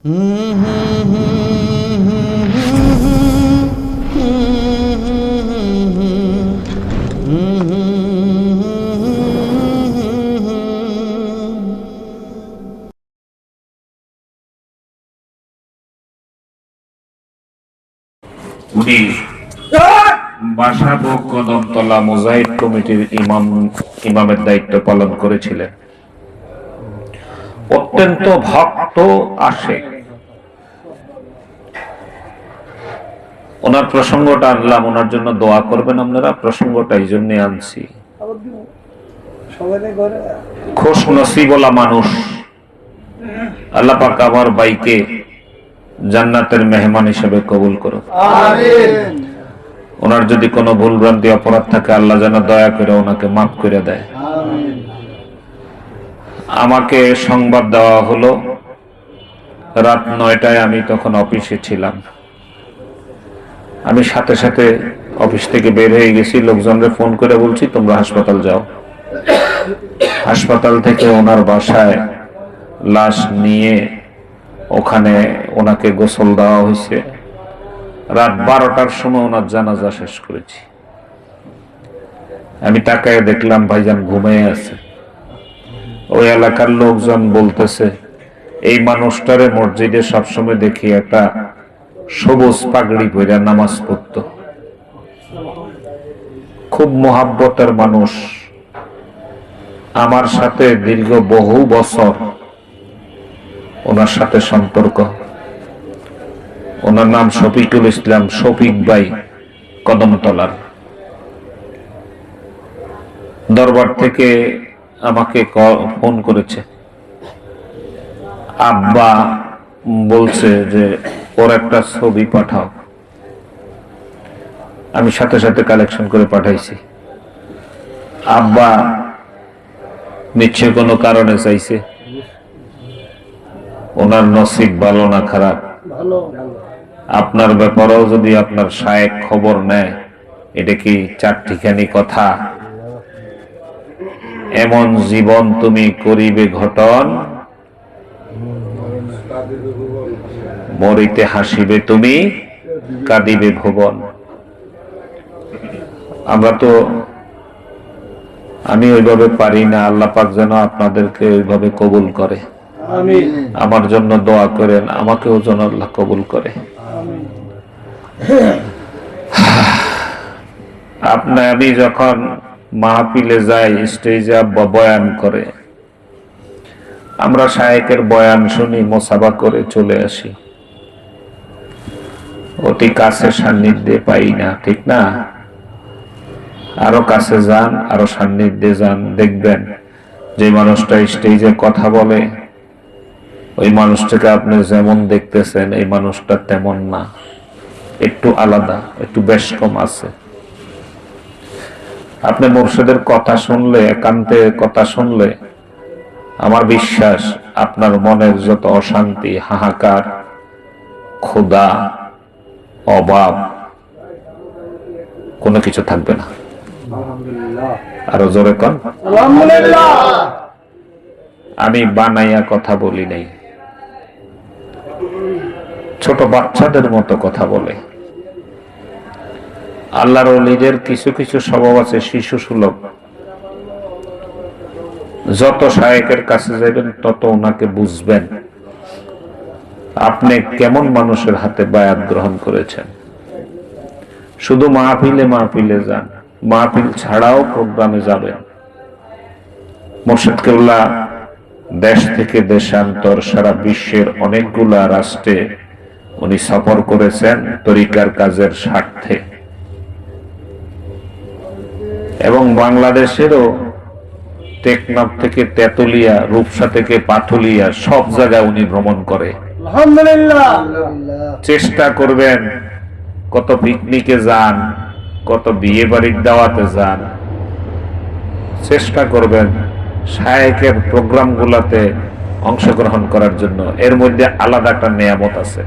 উনি বাসাবো কদমতলা মুজাহিদ কমিটির ইমামের দায়িত্ব পালন করেছিলেন। অত্যন্ত ভক্ত আশিক। ওনার প্রসঙ্গটা আনলাম, ওনার জন্য দোয়া করবেন আপনারা। প্রসঙ্গটা এই জন্য আনছি, খুশ নসিবওয়ালা মানুষ। আল্লাহ পাক আমার ভাইকে জান্নাতের মেহমান হিসেবে কবুল করুন। আমিন। ওনার যদি কোনো ভুল ভ্রান্তি অপরাধ থাকে আল্লাহ যেন দয়া করে ওনাকে মাফ করে দেয়। আমিন। আমাকে সংবাদ দেওয়া হলো রাত 9টায়, আমি তখন অফিসে ছিলাম। আমি সাথে সাথে অফিস থেকে বের হয়ে গেছি, লোকজনকে ফোন করে বলছি তোমরা হাসপাতাল যাও। হাসপাতাল থেকে ওনার বাসায় লাশ নিয়ে ওখানে ওনাকে গোসল দেওয়া হয়েছে। রাত 12টার সময় ওনার জানাজা শেষ করেছি। আমি তাকায় দেখলাম ভাইজান ঘুমিয়ে আছে। ওই এলাকার লোকজন বলতেছে এই মানুষটারে মসজিদে সবসময় দেখি একটা সবুজ পাগড়ি পরে নামাজ পড়ত, খুব মোহাব্বতের মানুষ। আমার সাথে দীর্ঘ বহু বছর ওনার সাথে সম্পর্ক। ওনার নাম শফিকুল ইসলাম, শফিক ভাই, কদমতলার। দরবার থেকে আমাকে ফোন করেছে, আব্বা বলছে যে ওর একটা ছবি পাঠাও। আমি সাথে সাথে কালেকশন করে পাঠাইছি। আব্বা নিশ্চয় কোনো কারণে চাইছে। ওনার নসিব ভালো না খারাপ, আপনার ব্যাপারেও যদি আপনার শায়েখ খবর নেয়, এটা কি চারটিখানি কথা? এমন জীবন তুমি করিবে ঘটন, মরিতে হাসিবে তুমি, কাঁদিবে ভুবন। আমি ওইভাবে পারি না। আল্লাহ পাক যেন আপনাদেরকে ওইভাবে কবুল করে। আমার জন্য দোয়া করেন, আমাকেও যেন আল্লাহ কবুল করে। আমি যখন মাহফিলে যাই, স্টেজে আব্বা বয়ান করে, আমরা শায়েখের বয়ান শুনি, মোসাবা করে চলে আসি। অতি কাছে সান্নিধ্যে পাই না, ঠিক না? আরো কাছে যান, আরো সান্নিধ্যে যান, দেখবেন যে মানুষটা স্টেজে কথা বলে ওই মানুষটাকে আপনি যেমন দেখতেছেন এই মানুষটা তেমন না, একটু আলাদা, একটু বেশ কম আছে। আপনি মুর্শিদের কথা শুনলে, একান্তে কথা শুনলে, আমার বিশ্বাস আপনার মনের যত অশান্তি, হাহাকার, ক্ষুধা, অভাব, কোনো কিছু থাকবে না। আরো জোরে কন আলহামদুলিল্লাহ। আমি বানাইয়া কথা বলি নাই, ছোট বাচ্চাদের মতো কথা বলে। আল্লাহর ওলিদের কিছু কিছু স্বভাব আছে শিশু সুলভ। যত শায়েখের কাছে যাবেন তত ওনাকে বুঝবেন আপনি কেমন মানুষের হাতে বায়াত গ্রহণ করেছেন। শুধু মাহফিলে যান, মাহফিল ছাড়াও প্রোগ্রামে যাবেন। মুর্শিদ কেবলা দেশ থেকে দেশান্তর সারা বিশ্বের অনেকগুলা রাষ্ট্রে উনি সফর করেছেন তরিকার কাজের স্বার্থে, এবং বাংলাদেশেরও টেকনাফ থেকে তেতুলিয়া, রূপসা থেকে পাথুলিয়া, সব জায়গায় উনি ভ্রমণ করে। আলহামদুলিল্লাহ। চেষ্টা করবেন, কত পিকনিকে যান, কত বিয়ে বাড়ির দাওয়াতে যান, চেষ্টা করবেন শায়েখের প্রোগ্রাম গুলাতে অংশগ্রহণ করার জন্য। এর মধ্যে আলাদা একটা নিয়ামত আছে,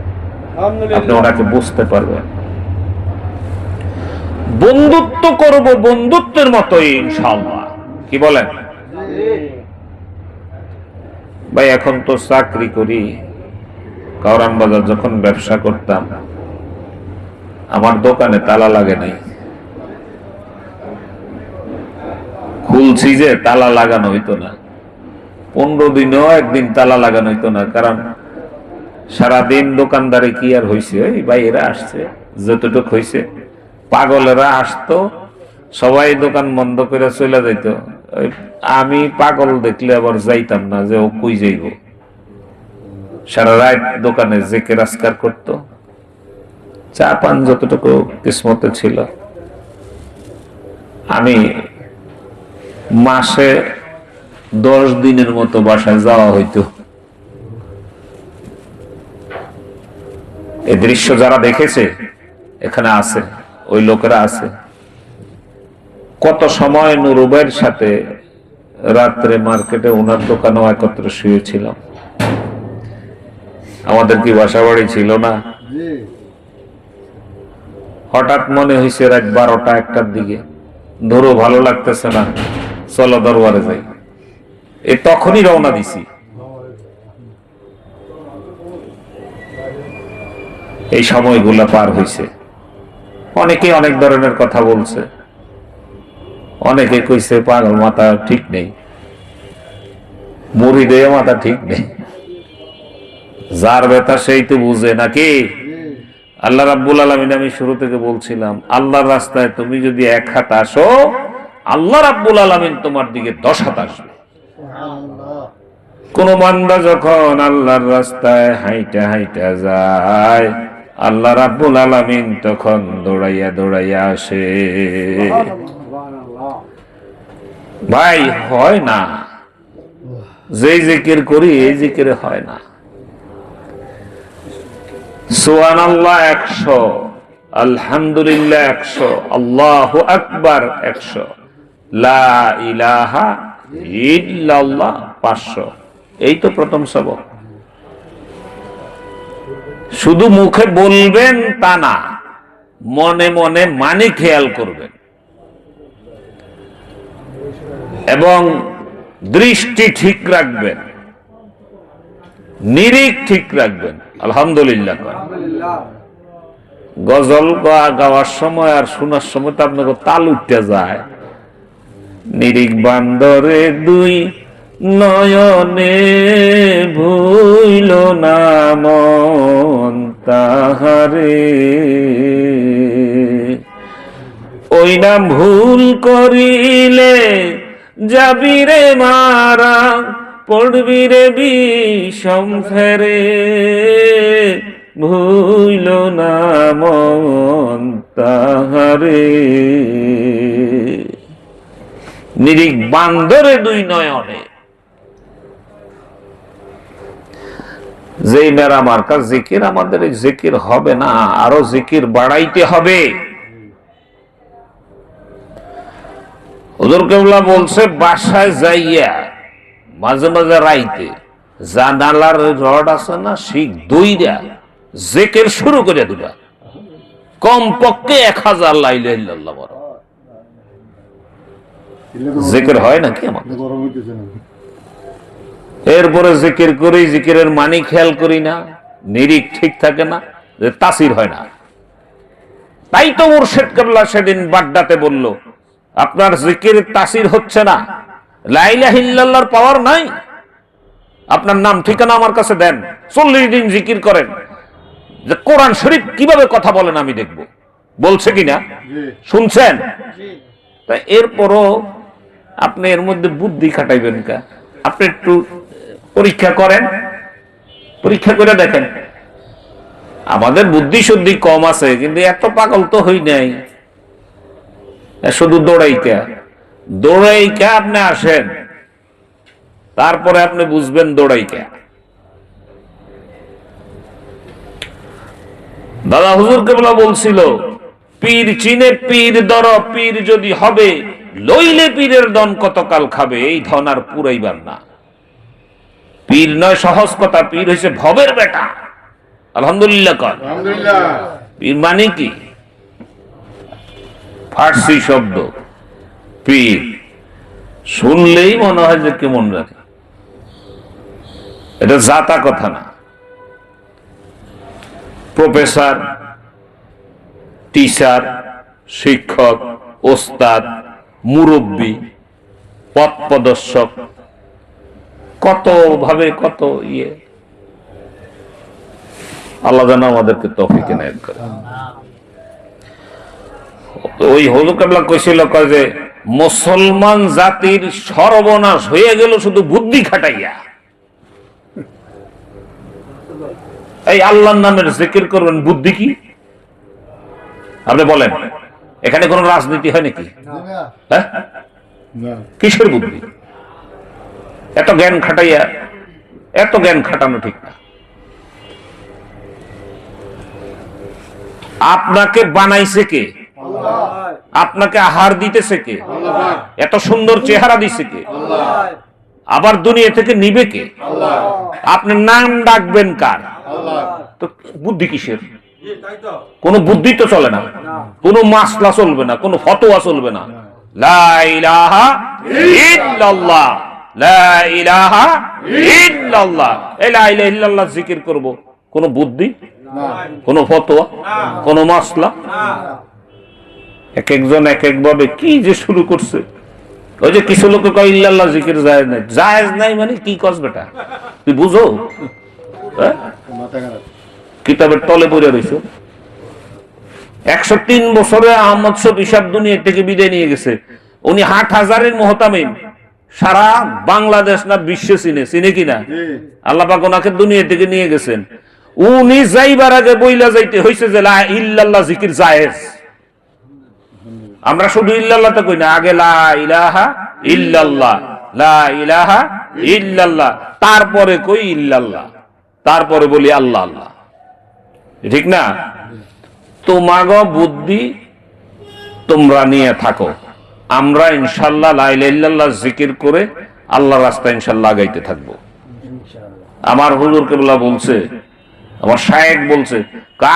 আপনি ওনাকে বুঝতে পারবেন। বন্ধুত্ব করব বন্ধুত্বের মতোই ইনশাআল্লাহ, কি বলেন ভাই? এখন তো চাকরি করি, কাউরান বাজার যখন ব্যবসা করতাম, আমার দোকানে তালা লাগে নাই, খুলছি যে তালা লাগানো হইতো না। 15 দিনেও একদিন তালা লাগানো হইতো না, কারণ সারাদিন দোকানদারে কি আর হয়েছে, ওই ভাইয়েরা আসছে যতটুক হয়েছে, পাগলেরা আসতো, সবাই দোকান বন্ধ করে চলে যাইতো। আমি পাগল দেখলে আবার যাইতাম না, যে ও কই যাইব। সারা রাত দোকানে জেকের আজকার করতো, চা পান যতটুকু কিসমতে ছিল। আমি মাসে 10 দিনের মতো বাসায় যাওয়া হইতো। এই দৃশ্য যারা দেখেছে এখানে আছে, ওই লোকেরা আছে। কত সময় নুরুবের সাথে রাত্রে মার্কেটে ওনার দোকানেও একত্রে শুয়েছিলাম। আমাদের কি বাসা বাড়ি ছিল না? হঠাৎ মনে হয়েছে রাত 12টা 1টার দিকে, ধরো ভালো লাগতেছে না, চলো দরবারে যাই। এই তখনই রওনা দিছি। এই সময়গুলা পার হইছে। অনেকে অনেক ধরনের কথা বলছে, অনেকে কইছে পাগল, মাথা ঠিক নেই, মুরিদের মাথা ঠিক নেই। যার ব্যথা সেই তো বুঝে নাকি। আল্লাহ রাব্বুল আলামিন, আমি শুরু থেকে বলছিলাম, আল্লাহর রাস্তায় তুমি যদি 1 হাত আসো, আল্লাহ রাব্বুল আলামিন তোমার দিকে 10 হাত আসবে। কোন বান্দা যখন আল্লাহর রাস্তায় হাইটা হাইটা যায়, আল্লাহ রাব্বুল আলামিন তখন দৌড়াইয়া দৌড়াইয়া আসে। ভাই হয় না, যে জিকির করি এই জিকিরে হয় না। সুবহানাল্লাহ 100, আলহামদুলিল্লাহ 100, আল্লাহু আকবার 100, লা ইলাহা ইল্লাল্লাহ 500। এই তো প্রথম সবক। শুধু মুখে বলবেন তা না, মনে মনে মানে খেয়াল করবেন এবং দৃষ্টি ঠিক রাখবেন, নিরিখ ঠিক রাখবেন। আলহামদুলিল্লাহ। গজল গাওয়ার সময় আর শোনার সময় তো আপনাকে তাল উঠতে যায়। নিরিখ বান্দরে 2 নয়নে ভুইল না মন তাহারে, ওই নাম ভুল করিলে যাবি রে মারা, পড়বি রে বিষম ফেরে, ভুইল না মন তাহারে। নিরিখ বান্দরে 2 নয়নে। যেই মেরা মার্কা জিকির, আমাদের এই জিকির হবে না, আরো জিকির বাড়াইতে হবে। হুজুর কেবলা বলছে, বাসায় যাইয়া মাঝে মাঝে রাইতে জানালার রড আছে না, শিখ দইরা জিকির শুরু করে দিবা, কমপক্ষে 1000 লা ইলাহা ইল্লাল্লাহ বড় জিকির হয় নাকি আমাদের? এরপরে জিকির করি, জিকিরের মানি খেয়াল করি না, নিরিখ ঠিক থাকে না, যে তাসির হয় না। তাই তো মুর্শিদ কেবলা সেদিন বাড্ডাতে বলল, আপনার জিকিরের তাসির হচ্ছে না, লা ইলাহা ইল্লাল্লাহর পাওয়ার নাই, আপনার নাম ঠিকানা আমার কাছে দেন, 40 দিন জিকির করেন, যে কোরআন শরীফ কিভাবে কথা বলেন আমি দেখব। বলছে কিনা শুনছেন? তা এরপরও আপনি এর মধ্যে বুদ্ধি খাটাইবেন কা? আপনি একটু পরীক্ষা করেন, পরীক্ষা করে দেখেন। আমাদের বুদ্ধি শুদ্ধি কম আছে, কিন্তু এত পাগল তো হই নাই। শুধু দৌড়াইকা দৌড়াইকা আপনি আসেন, তারপরে আপনি বুঝবেন দৌড়াইকা। দাদা হুজুর কেবলা বলছিল, পীর চিনে পীর দর, পীর যদি হবে লইলে পীরের ধন কতকাল খাবে, এই ধন আর পুরাইবার না। পীর নয় সহজ কথা, পীর হইছে ভবের বেটা। আলহামদুলিল্লাহ কর। পীর মানে কি? ফার্সি শব্দ পীর, শুনলেই মনে হয় যে কেমন রাখে, এটা জাতা কথা না। প্রফেসর, টিচার, শিক্ষক, ওস্তাদ, মুরব্বী, পথ প্রদর্শক, কত ভাবে কত ইয়ে। আল্লাহ যেন আমাদেরকে তৌফিক এনায়েত করে। ওই হুজুর কেবলা কইছিল যে মুসলমান জাতির সর্বনাশ হয়ে গেল শুধু বুদ্ধি খাটাইয়া। এই আল্লাহর নামের জিকির করবেন, বুদ্ধি কি? আপনি বলেন, এখানে কোন রাজনীতি হয় নাকি? হ্যাঁ, কিসের বুদ্ধি? এত জ্ঞান খাটাইয়া, এত জ্ঞান খাটানো ঠিক না। আপনাকে বানাইছে কে? আপনাকে আহার দিতেছে কে? এত সুন্দর চেহারা দিছে কে? আবার দুনিয়া থেকে নিবে কে? আপনি নাম ডাকবেন কার? তো বুদ্ধি কিসের? কোন বুদ্ধি তো চলে না, কোন মাসলা চলবে না, কোন ফতোয়া চলবে না। লা ইলাহা ইল্লাল্লাহ, লা ইলাহা ইল্লাল্লাহ, এই লা ইলাহা ইল্লাল্লাহ জিকির করব, কোন বুদ্ধি, কোন ফতোয়া, কোন মাসলা? এক একজন এক এক ভাবে কি যে শুরু করছে। ওই যে কিছু লোক কয় ইল্লাল্লাহ জিকির জায়েজ নাই। জায়েজ নাই মানে কি কস বেটা, তুই বুঝো? কিতাবের তলে পড়ে রয়েছে। 103 বছরে আহমদ শফী সাহেব দুনিয়া থেকে বিদায় নিয়ে গেছে। উনি 8,000-এর মুহতামিম, সারা বাংলাদেশ না বিশ্বে চিনে কিনা? আল্লাহ পাক ওনাকে দুনিয়া থেকে নিয়ে গেছেন। উনি যাইবার আগে বইলা যাইতে হইছে যে লা ইল্লাল্লাহ জিকির জায়েজ। আমরা শুধু ইল্লাল্লাহ কই না, আগে লা ইলাহা ইল্লাল্লাহ, লা ইলাহা ইল্লাল্লাহ, তারপরে কই ইল্লাল্লাহ, তারপরে বলি আল্লাহ আল্লাহ। ঠিক না? তোমাগো বুদ্ধি তোমরা নিয়ে থাকো, আমরা ইনশাআল্লাহ লা ইলাহা ইল্লাল্লাহ জিকির করে আল্লাহর রাস্তায় ইনশাআল্লাহ আগাইতে থাকবো। আমার হুজুর কেবলা বলছে, আমার শায়েখ বলছে,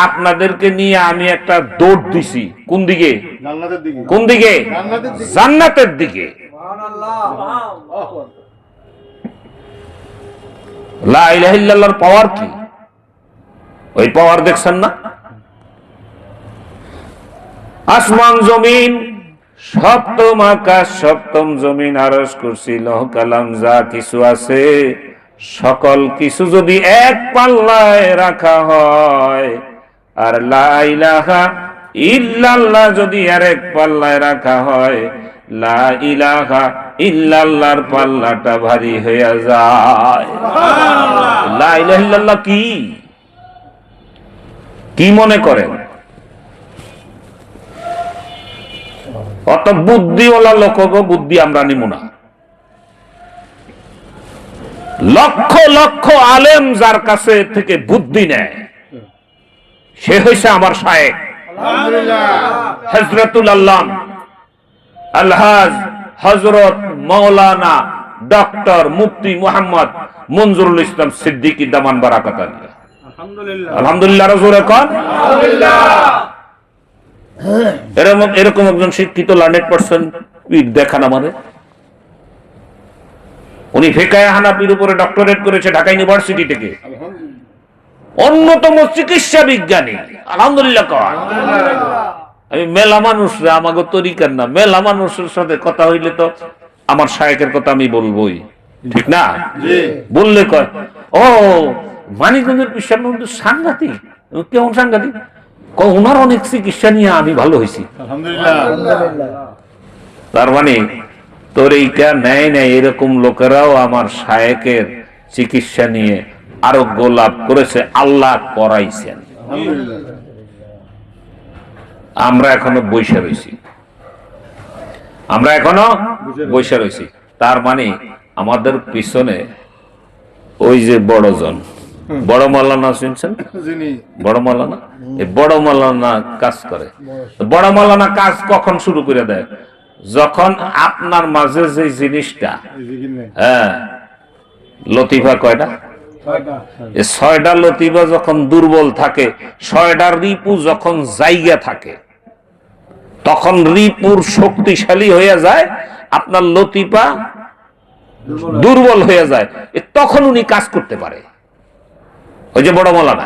আপনাদেরকে নিয়ে আমি একটা দৌড় দিছি। কোন দিকে? কোন দিকে? জান্নাতের দিকে। লা ইলাহা ইল্লাল্লাহর পাওয়ার কি? ওই পাওয়ার দেখছেন না? আসমান জমিন, সপ্তম আকাশ, সপ্তম জমিন, আরশ, কুরসি, লৌহ কালাম, যা কিছু আছে সকল কিছু যদি এক পাল্লায় রাখা হয়, আর লা ইলাহা ইল্লাল্লাহ যদি আরেক পাল্লায় রাখা হয়, লা ইলাহা ইল্লাল্লাহর পাল্লাটা ভারী হয়ে যায়। লা ইলাহা ইল্লাল্লাহ কি কি মনে করেন? অত বুদ্ধিওয়ালা লোক, বুদ্ধি আমরা নিব না। লক্ষ লক্ষ আলেম যার কাছে থেকে বুদ্ধি নেয়, সে হইছে আমার শায়েখ হযরতুল আল্লাম আলহাজ হযরত মাওলানা ডক্টর মুফতি মুহাম্মদ মনজুরুল ইসলাম সিদ্দিকী দামান বারাকাত আলিয়া। আলহামদুলিল্লাহ। রাসূলে কোন এরকম একজন শিক্ষিত লার্নেড পারসন দেখান আমাদের। উনি ফিকায়ে হানাফির উপরে ডক্টরেট করেছে ঢাকা ইউনিভার্সিটি থেকে, অন্যতম চিকিৎসা বিজ্ঞানী। আলহামদুলিল্লাহ। আমি মেলা মানুষ, আমাকে তরিকার না, মেলা মানুষের সাথে কথা হইলে তো আমার শায়েখের কথা আমি বলবোই, ঠিক না? বললে কয় ও মানিকগঞ্জের পিসার মধ্যে সাংঘাতিক। কেমন সাংঘাতিক? ওনার অনেক চিকিৎসা নিয়ে আমি ভালো হয়েছি। তার মানে তোর এইটা নেয় নাই, এরকম লোকেরাও আমার শায়েখের চিকিৎসা নিয়ে আরোগ্য লাভ করেছে, আল্লাহ করাইছেন। আমরা এখনো বৈশা রয়েছি, আমরা এখনো বৈশা রয়েছি। তার মানে আমাদের পিছনে ওই যে বড়জন, বড় মাওলানা শুনছেন? বড় মাওলানা, এই বড় মাওলানা কাজ করে। বড় মাওলানা কাজ কখন শুরু করে দেয়? যখন আপনার মাঝে যে জিনিসটা, হ্যাঁ, লতিফা কয়টা? 6টা লতিফা যখন দুর্বল থাকে, 6টার রিপু যখন জায়গা থাকে, তখন রিপুর শক্তিশালী হয়ে যায়, আপনার লতিফা দুর্বল হয়ে যায়, তখন উনি কাজ করতে পারে। ওই যে বড় মাওলানা,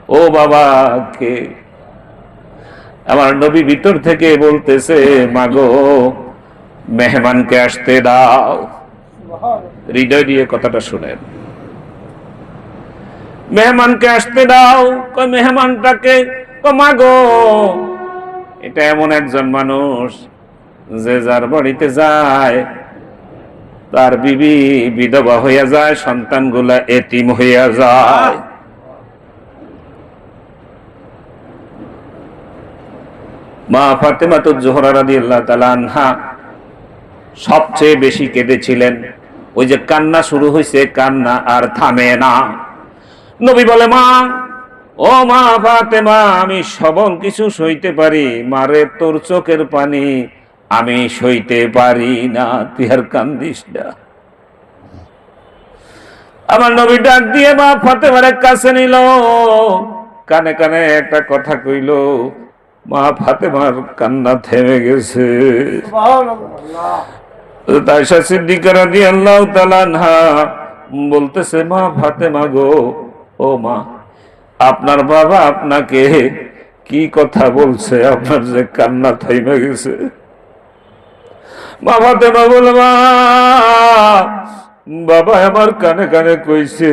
ও বাবা কে? আমার নবী ভিতর থেকে বলতেছে, মাগো মেহমানকে আসতে দাও। হৃদয় দিয়ে কথাটা শুনেন, মেহমানকে আসতে দাও। মেহমানটাকে মাগো, এটা এমন একজন মানুষ যে যার বাড়িতে যায় তার বিবি বিধবা হইয়া যায়, সন্তানগুলা এতিম হইয়া যায়। মা ফাতেমাতুজ জোহরা রাদিয়াল্লাহু তাআলা আনহা সবচেয়ে বেশি কেঁদেছিলেন। ওই যে কান্না শুরু হয়েছে, কান্না আর থামে না। নবী বলে, মা, ও মা ফাতেমা, আমি সবল কিছু সইতে পারি, মারে তোর চোখের পানি আমি সইতে পারি না, তুই আর কান্দিস না। আমার নবী ডাক দিয়ে মা ফাতেমার কাছে নিল, কানে কানে একটা কথা কইল। মা ফাতেমার কান্না থেমে গেছে। আয়েশা সিদ্দিকা রাদিয়াল্লাহু তাআলা আনহা বলতেছে, মা ফাতেমা গো, ও মা, আপনার বাবা আপনাকে কি কথা বলছে, আপনার যে কান্না থেমে গেছে? মা ফাতেমা বলে, মা, বাবা আমার কানে কানে কইছে।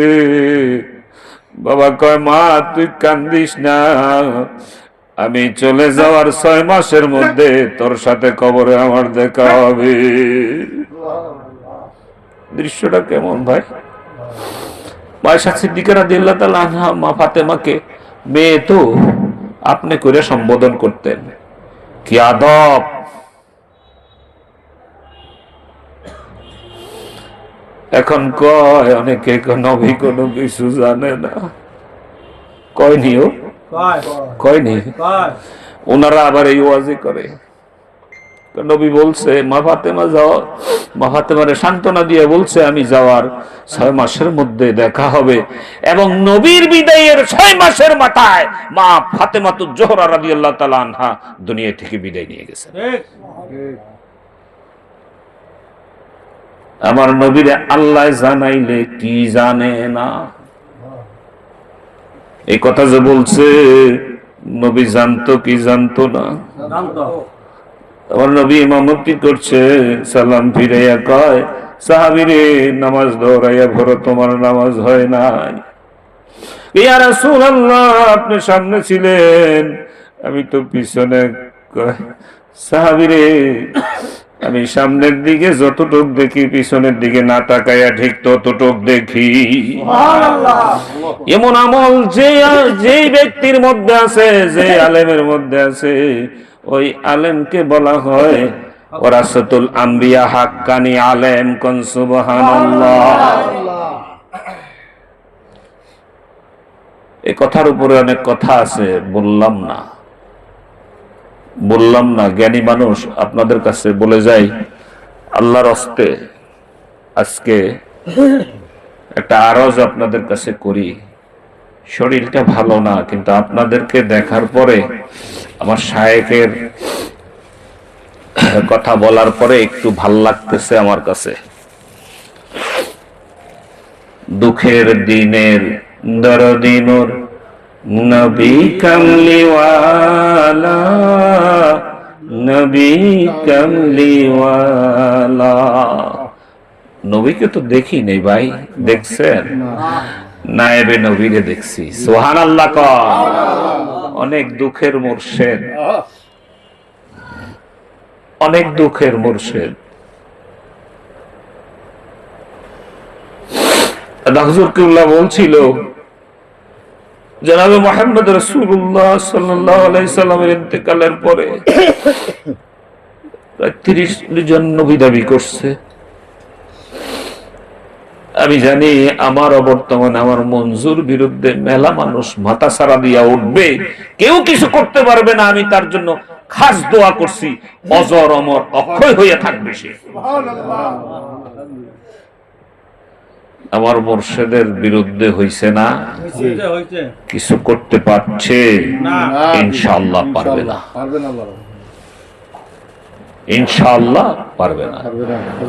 বাবা কয়, মা তুই কান্দিস না, আমি চলে যাওয়ার 6 মাসের মধ্যে তোর সাথে কবরে আমার দেখা হবে। দৃশ্যটা কেমন ভাই? আয়েশা সিদ্দিকা রাদিয়াল্লাহু তাআলা আনহা মা ফাতেমাকে মেয়ে তো আপনি করে সম্বোধন করতেন, কি আদব! এখন কয় অনেকে নবী কোনো কিছু জানে না। কয়নিও কয়নি, ওনারা আবার এই ওয়াজি করে। নবী বলছে মা ফাতেমা যাও, মা ফাতেমারে সান্ত্বনা দিয়ে বলছে আমি যাওয়ার 6 মাসের মধ্যে দেখা হবে। এবং নবীর বিদায়ের 6 মাসের মাথায় মা ফাতেমাতুজ জোহরা রাদিয়াল্লাহু তাআলা আনহা দুনিয়া থেকে বিদায় নিয়ে গেছেন। আমার নবীরে আল্লাহ জানাইলে কি জানে না, এই কথা যে বলছে, নবী জানতো কি জানতো না? আমার নবী ইমামতি করছে, সালাম ফিরাইয়া কয়, সাহাবীরে নামাজ দৌড়াইয়া ভরো, তোমার নামাজ হয় নাই। ইয়া রাসূলুল্লাহ, আপনি সামনে ছিলেন, আমি তো পিছনে। সাহাবীরে আমি সামনের দিকে যতটুক দেখি, পিছনের দিকে না তাকাইয়া ঠিক ততটুক দেখি। এমন আমল যে ব্যক্তির মধ্যে আছে, যে আলেমের মধ্যে আছে, ওই আলেমকে বলা হয় ওরাসাতুল আম্বিয়া, হাক্কানি আলেম। কোন সুবহানাল্লাহ। এই কথার উপরে অনেক কথা আছে, বললাম না। জ্ঞানী মানুষ আপনাদের কাছে বলে যাই, আল্লাহর হস্তে আজকে একটা আরজ আপনাদের কাছে করি। শরীরটা ভালো না, কিন্তু আপনাদেরকে দেখার পরে, আমার শায়েখের কথা বলার পরে একটু ভাল লাগতেছে আমার কাছে। দুঃখের দিনের দরদি নূর নবী কামলিওয়ালা, নবী কামলিওয়ালা। নবীকে তো দেখি নেই ভাই, দেখছেন? নায়েবে নবীরে দেখছি। সুবহানাল্লাহ। অনেক দুঃখের মুর্শিদ, অনেক দুঃখের মুর্শিদ। হুজুর কিবলা বলছিল, জনাবে মুহাম্মদ রাসূলুল্লাহ সাল্লাল্লাহু আলাইহি সাল্লামের ইন্তেকালের পরে 30 জন নবী দাবি করছে। আমি জানি আমার অবর্তমান, আমার মঞ্জুর বিরুদ্ধে মেলা মানুষ মাথা সারা দিয়া উঠবে, কেউ কিছু করতে পারবে না। আমি তার জন্য খাস দোয়া করছি, অজর অমর অক্ষয় হইয়া থাকবে সে। আমার মুর্শিদের বিরুদ্ধে হইছে না, কিছু করতে পারছে? ইনশাআল্লাহ পারবে না, ইনশাআল্লাহ পারবে না।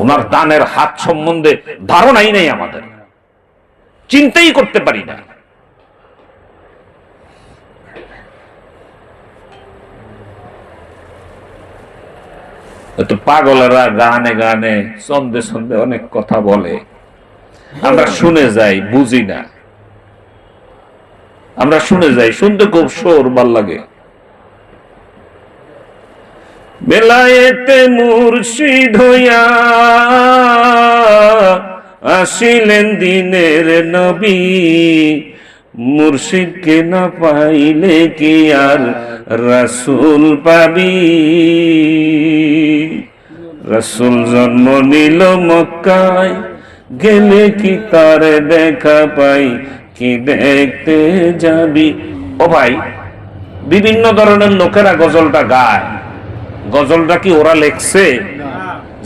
ওনার দানের হাত সম্বন্ধে ধারণাই নেই আমাদের, চিন্তাই করতে পারি না। তো পাগলেরা গানে গানে ছন্দে ছন্দে অনেক কথা বলে, আমরা শুনে যাই, বুঝি না। আমরা শুনে যাই, শুনতে খুব সুর ভাল লাগে। বেলায়েতে মুর্শিদ হইয়া আসিলেন দিনের নবী, মুর্শিদকে না পাইলে কি আর রাসূল পাবি। রাসূল জন্ম নিল মক্কায়, গেলে কি তার দেখা পাই, কি দেখতে যাবি। ও ভাই, বিভিন্ন ধরনের লোকেরা গজলটা গায়, গজলটা কি ওরা লেখছে?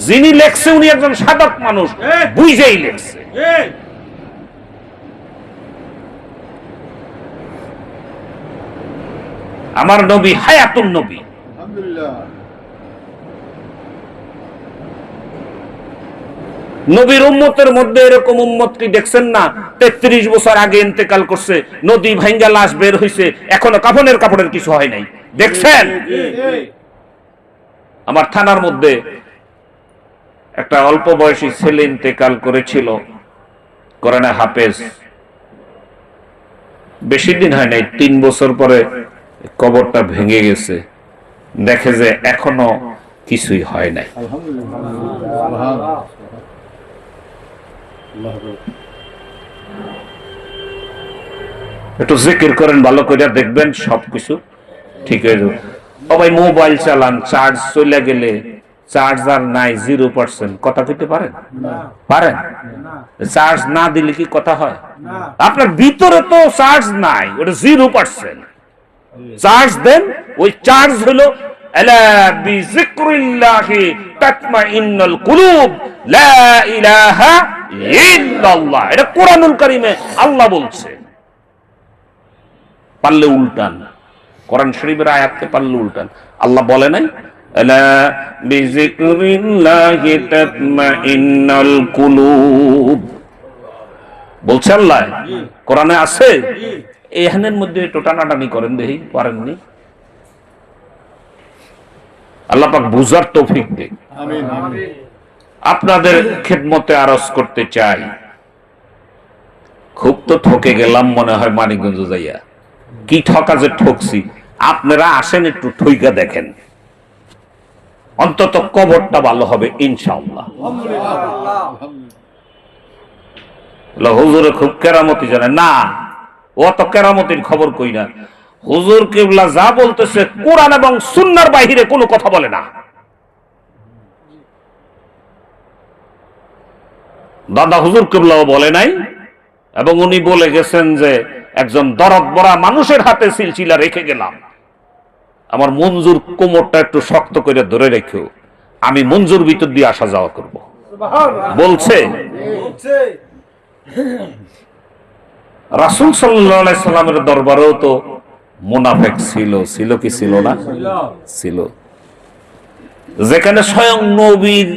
যিনি লেখছে উনি একজন সাধক মানুষ, বুঝেই লেখছে। আমার নবী হায়াতুন নবী, নবীর উম্মতের মধ্যে এরকম উম্মত কি দেখছেন না? 33 বছর আগে ইন্তেকাল করছে, নদী ভাঙ্গা লাশ বের হইছে, এখনো কাফনের কাপড়ের কিছু হয় নাই, দেখছেন? আমার থানার মধ্যে একটা অল্প বয়সী ছেলে ইন্তেকাল করেছিল, কোরআনে হাফেজ। বেশি দিন হয় নাই, 3 বছর পরে কবরটা ভেঙে গেছে, দেখে যে এখনো কিছুই হয় নাই। একটু জিকির করেন ভালো করে, দেখবেন সবকিছু ঠিক হয়ে যাবে। সবাই মোবাইল চালান, চার্জ চলে গেলে চার্জার নাই, 0%, কথা কইতে পারেন? পারেন? চার্জ না দিলে কি কথা হয়? আপনার ভিতরে তো চার্জ নাই, ওটা 0%। চার্জ দেন, ওই চার্জ হলো আলা বিযিকরিল্লাহি তাতমাইন্নুল কুলুব, লা ইলাহা ইল্লাল্লাহ। এটা কোরআনুল কারীমে আল্লাহ বলছে। পারলে উল্টান, কোরআন শরীফের আয়াতকে পারলে উল্টান। আল্লাহ বলে নাই আলা বিযিকরিল্লাহি তাতমাইন্নুল কুলুব, বলছে আল্লাহ, কোরআনে আছে। এখানের মধ্যে একটু টানাটানি করেন দেখি, পারেননি? আল্লাহ পাক বুঝার তৌফিক দিক। আমিন। আপনাদের খেদমতে আরজ করতে চাই, খুব তো ঠকে গেলাম মনে হয় মানিকগঞ্জ যাইয়া। কি ঠকা যে ঠকছি, আপনারা আসেন একটু ঠইকা দেখেন, অন্তত কবরটা ভালো হবে ইনশাআল্লাহ। হুজুরে খুব কেরামতি জানে না, ও তো কেরামতির খবর কই না। হুজুর কিবলা যা বলতেছে কোরআন এবং সুন্নাহর বাইরে কোনো কথা বলে না। দাদা হুজুর কিবলাও বলে নাই, এবং উনি বলে গেছেন যে একজন দরদ বরা মানুষের হাতে সিলসিলা রেখে গেলাম, আমার মঞ্জুর কোমরটা একটু শক্ত করে ধরে রেখো, আমি মঞ্জুর ভিতর দিয়ে আসা যাওয়া করব, বলছে। রাসূল সাল্লাল্লাহু আলাইহি সাল্লামের দরবারেও তো মুনাফিক ছিল, ছিল কি ছিল না? ছিল। যেখানে স্বয়ং নবীর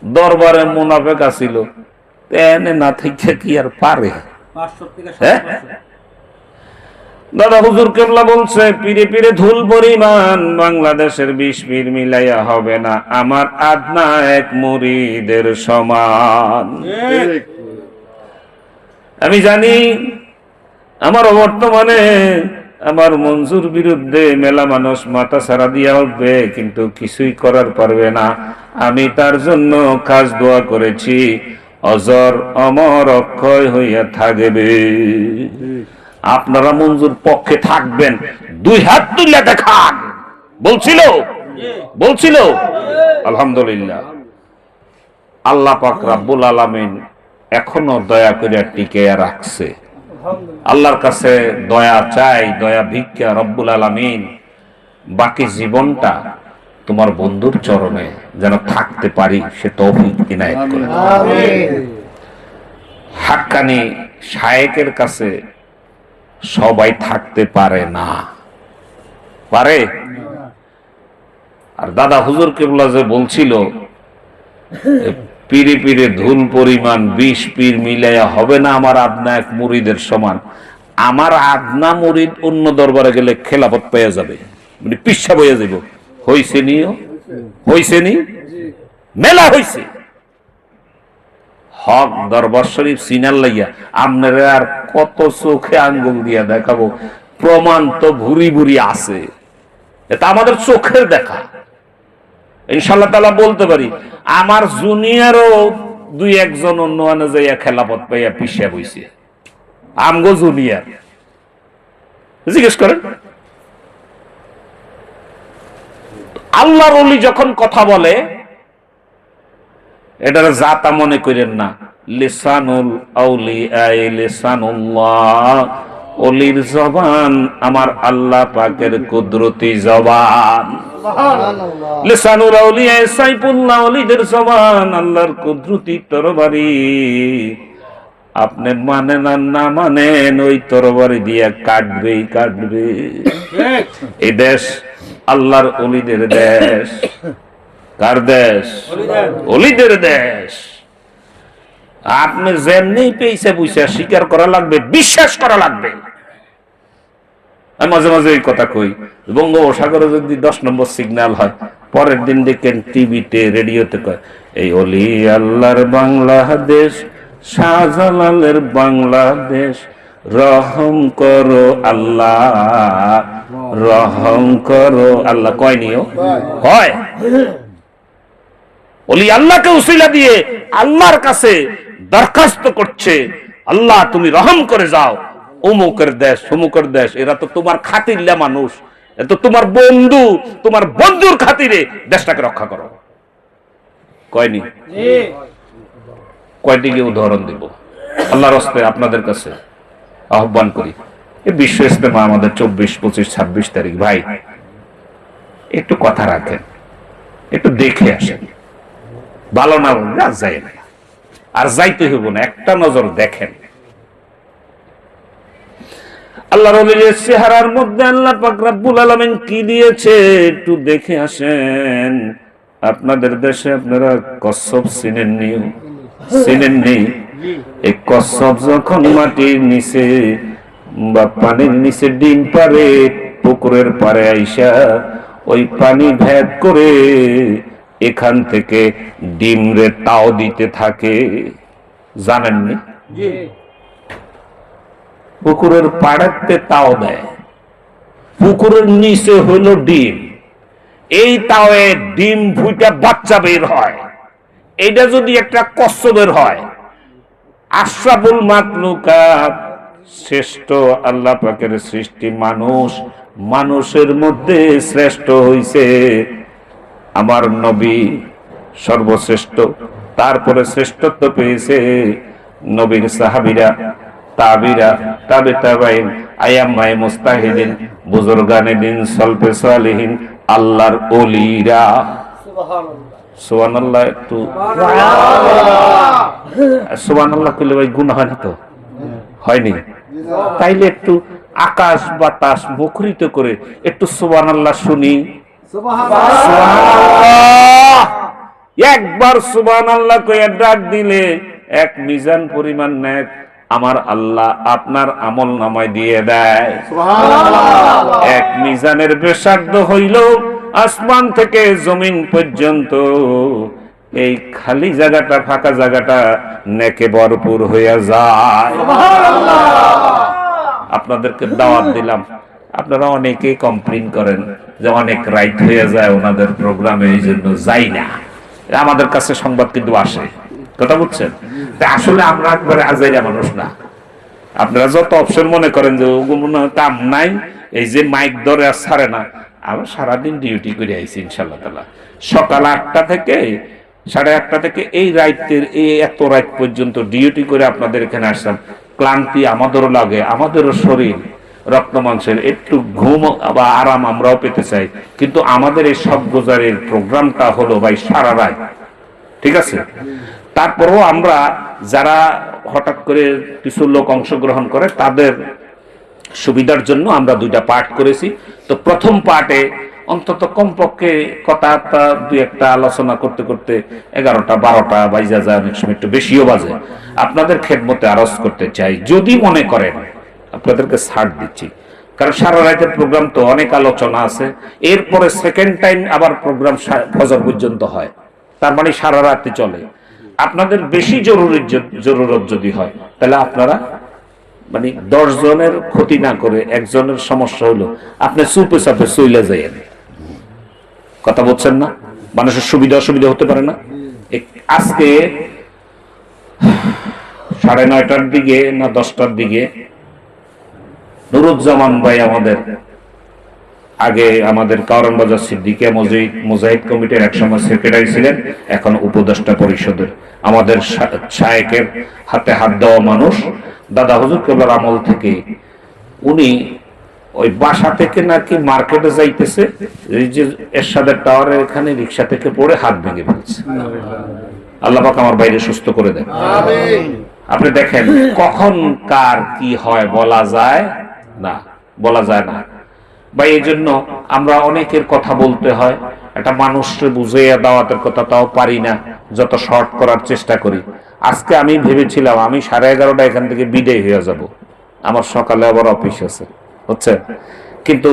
দরবারে মুনাফিক আছিল, তেনে না থেকে কি আর পারে? দাদা হুজুর কেবলা বলছে, পীরে পীরে ধুল পরিমাণ বাংলাদেশের 20 পীর মিলাইয়া হবে না আমার আদনা এক মুরিদের সমান। আমি জানি আমার বর্তমানে আমার মঞ্জুর বিরুদ্ধে মেলা মানুষ মাথা ছাড়া দিয়া উঠবে, কিন্তু কিছুই করার পারবে না। আমি তার জন্য খাস দোয়া করেছি, অজর অমর অক্ষয় হইয়া থাকবে। আপনারা মঞ্জুর পক্ষে থাকবেন, 2 হাত তুলে দেখান। বলছিল আলহামদুলিল্লাহ। আল্লাহ পাক রব্বুল আলামিন এখনো দয়া করে টিকে রাখছে। আল্লাহর কাছে দয়া চাই, দয়া ভিক্ষা রব্বুল আলামিন বাকি জীবনটা তোমার বন্ধুর চরণে যেন থাকতে পারি, সে তৌফিক ইনায়েত করে। আমিন। হাক্কানি শায়েখের কাছে সবাই থাকতে পারে না, পারে? আর দাদা হুজুর কেবলা যে বলছিল পীরে পীরে ধুল পরিমাণ 20 পীর মিলাইয়া হবে না আমার আদনা এক মুরিদের সমান। আমার আদনা মুরিদ অন্য দরবারে গেলে খেলাফত পেয়ে যাবে, মানে পিসা বইয়া যাব। হইছে নিও হইছে নি? মেলা হইছে। হক দরবার শরীফ সিনার লাইয়া আপনারা আর কত চোখে আঙ্গুল দিয়া দেখাবো? প্রমাণ তো ভুরি ভুরি আছে, এটা আমাদের চোখের দেখা। ইনশাআল্লাহ তাআলা বলতে পারি আমার জুনিয়রও দুই একজন অন্য আনে যাইয়া খেলাপথ পাইয়া পিছিয়ে বইছে। আমগো জুনিয়র জিজ্ঞেস করেন। আল্লাহর ওলি যখন কথা বলে এটার জাতা মনে করেন না। লিসানুল আউলিয়া লিসানুল্লাহ, ওলির জবান আমার আল্লাহ পাকের কুদরতি জবান। লিসানুল আউলিয়া সাইফুল্লাহ, ওলিদের জবান আল্লাহর কুদরতি তরবারি। আপনি মানেন আর না মানেন, ওই তরবারি দিয়ে কাটবেই কাটবে। এই দেশ আল্লাহর ওলিদের দেশ। কার দেশ? ওলিদের দেশ। আপনি যেমনি পেয়েছে বুঝছে স্বীকার করা লাগবে, বিশ্বাস করা লাগবে। আমি মাঝে মাঝে এই কথা কই, বঙ্গোপসাগরে যদি 10 নম্বর সিগন্যাল হয়, পরের দিন দেখেন টিভিতে রেডিওতে কয় এই ওলি আল্লাহর বাংলাদেশ, শাহজালালের বাংলাদেশ, রহম করো আল্লাহ, রহম করো আল্লাহ। কয়নিও হয় ওলি আল্লাহকে উসিলা দিয়ে আল্লাহর কাছে দরখাস্ত করছে, আল্লাহ তুমি রহম করে যাও। অমুকের দেশ অমুকের দেশ, এরা তো তোমার খাতিরলা মানুষ, এত তোমার বন্ধু, তোমার বন্ধুর খাতিরে দেশটাকে রক্ষা করো। কয়নি? কয়টিকে উদাহরণ দিব? আল্লাহর রাস্তায় আপনাদের কাছে আহ্বান করি, এই বিশ্ব ইজতেমা আমাদের 24, 25, 26 তারিখ। ভাই একটু কথা রাখেন, একটু দেখে আসেন। ভালো না যায় না, আর যাইতে হইব না, একটা নজর দেখেন। আল্লাহর ওলিদের চেহারার মধ্যে আল্লাহ পাক রব্বুল আলামিন কি দিয়েছে একটু দেখে আসেন। আপনাদের দেশে আপনারা কচ্ছপ চিনেননি? চিনেননি? এই কচ্ছপ যখন মাটির নিচে বা পানির নিচে ডিম পারে, পুকুরের পারে আইসা ওই পানি ভেদ করে এখান থেকে ডিম রে তাও দিতে থাকে, জানেননি? পুকুরের পাড়াতে তাও দেয়, পুকুরের নিচে হইল ডিম, এই তাওয়ে ডিম ফুইটা বাচ্চা বের হয়। এইটা যদি একটা কচ্ছপের হয়, আশরাফুল মাখলুকাত, শ্রেষ্ঠ আল্লাহ পাকের সৃষ্টি মানুষ, মানুষের মধ্যে শ্রেষ্ঠ হইছে আমার নবী সর্বশ্রেষ্ঠ। তারপরে শ্রেষ্ঠত্ব পেয়েছে নবীর সাহাবীরা, তাবিরা, তাবে তাবাইন, আয়াম্মায়ে মুস্তাহিদিন, বুজুরগানে দিন, সলফে সালিহিন, আল্লাহর ওলিরা। সুবহানাল্লাহ। একটু সুবহানাল্লাহ কইলে ভাই গুনাহ হয় না তো? হয়নি? তাইলে একটু আকাশ বাতাস মুখরিত করে একটু সুবহানাল্লাহ শুনি। সুবহানাল্লাহ। একবার সুবহানাল্লাহ কইয়া ডাক দিলে এক মিজান পরিমাণ নেক আমার আল্লাহ আপনার আমল নামায় দিয়ে দেয়। এক মিজানের ব্যাসার্ধ হইল আসমান থেকে জমিন পর্যন্ত, এই খালি জায়গাটা, ফাঁকা জায়গাটা নেকে ভরপুর হইয়া যায়। আপনাদেরকে দাওয়াত দিলাম, আপনারা অনেকেই কমপ্লেইন করেন যে অনেক রাইট হয়ে যায় ওনাদের প্রোগ্রামে, এই জন্য যাই না। আমাদের কাছে সংবাদ কিন্তু আসে, কথা বুঝছেন? আসলে আমরা একবারে আজাইরা মানুষ না। আপনারা যত অপশন মনে করেন যে কাম নাই, এই যে মাইক ধরে আর ছাড়ে না, আমরা সারাদিন ডিউটি করে আইছি ইনশাআল্লাহ তাআলা। সকাল 8টা থেকে 8:30 থেকে এই রাইতের এই এত রাত পর্যন্ত ডিউটি করে আপনাদের এখানে আসলাম। ক্লান্তি আমাদেরও লাগে, আমাদেরও শরীর রক্ত মাংসের একটু ঘুম বা আরাম আমরাও পেতে চাই, কিন্তু আমাদের এই সব গুজারের প্রোগ্রামটা হলো ভাই সারা রাত, ঠিক আছে? তারপরেও আমরা যারা হঠাৎ করে কিছু লোক অংশগ্রহণ করে তাদের সুবিধার জন্য আমরা 2টা পার্ট করেছি। তো প্রথম পার্টে অন্তত কমপক্ষে কথা 2-1টা আলোচনা করতে করতে 11টা 12টা বাজে যায়, অনেক সময় একটু বেশিও বাজে। আপনাদের খেদমতে আরজ করতে চাই, যদি মনে করেন আপনাদেরকে ছাড় দিচ্ছি, কারণ সারা রাতের প্রোগ্রাম তো অনেক আলোচনা আছে, এরপরে সেকেন্ড টাইম আবার প্রোগ্রাম ফজর পর্যন্ত হয়, তার মানে সারা রাতে চলে। আপনাদের বেশি জরুরত যদি হয় তাহলে আপনারা মানে 10 জনের ক্ষতি না করে একজনের সমস্যা হলো আপনি চুপে চাপে চইলে যাইয়েন। কথা বলছেন না? মানুষের সুবিধা অসুবিধা হতে পারে না। আজকে 9:30টার দিকে না 10টার দিকে নুরুজ্জামান ভাই আমাদের আগে আমাদের কারণ বাজার সিদ্দিকিয়া মুজাহিদ কমিটির একসময় সেক্রেটারি ছিলেন, এখন উপদেষ্টা পরিষদের আমাদের শায়েকের হাতে হাত দেওয়া মানুষ, দাদা হুজুর কেবলার আমল থেকে উনি ওই বাসা থেকে নাকি মার্কেটে যাইতেছে, এই যে এরশাদের টাওয়ারের এখানে রিক্সা থেকে পড়ে হাত ভেঙে ফেলছে। আল্লাহ পাক আমার বাইরে সুস্থ করে দেন। আপনি দেখেন কখন কার কি হয় বলা যায় না, বলা যায় না বা এই জন্য আমরা অনেকের কথা বলতে হয়, একটা মানুষকে বুঝিয়ে দাওয়াতের কথা তাও পারি না, যত শর্ট করার চেষ্টা করি। আজকে আমি ভেবেছিলাম আমি 11:30 এখান থেকে বিদায় হয়ে যাব, আমার সকালে আবার অফিস আছে, হচ্ছে। কিন্তু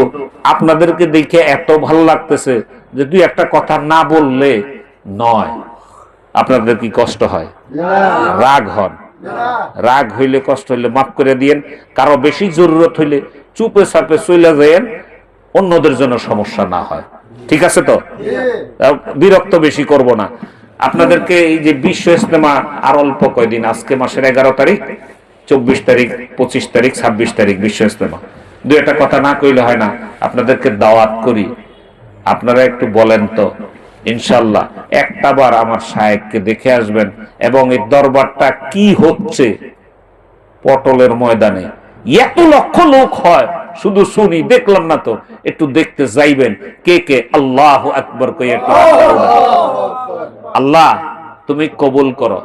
আপনাদেরকে দেখে এত ভালো লাগতেছে যে দুই একটা কথা না বললে নয়। আপনাদের কি কষ্ট হয়? রাগ হন? রাগ হইলে কষ্ট হইলে মাফ করে দিয়েন। কারো বেশি জরুরত হইলে চুপে চাপে চলে যায়েন, অন্যদের জন্য সমস্যা না হয়। ঠিক আছে তো? বিরক্ত বেশি করব না আপনাদেরকে। এই যে বিশ্ব ইজতেমা আর অল্প কয়দিন, আজকে মাসের 11 তারিখ, 24 তারিখ, 25 তারিখ, 26 তারিখ বিশ্ব ইজতেমা। দুই একটা কথা না কইলে হয় না। আপনাদেরকে দাওয়াত করি, আপনারা একটু বলেন তো ইনশাল্লাহ একটাবার আমার শায়েখকে দেখে আসবেন, এবং এই দরবারটা কি হচ্ছে পটলের ময়দানে এত লক্ষ লোক হয়, শুধু শুনি দেখলাম না তো, একটু দেখতে যাইবেন। কে কে আল্লাহু আকবার কই একটু আল্লাহ তুমি কবুল করো।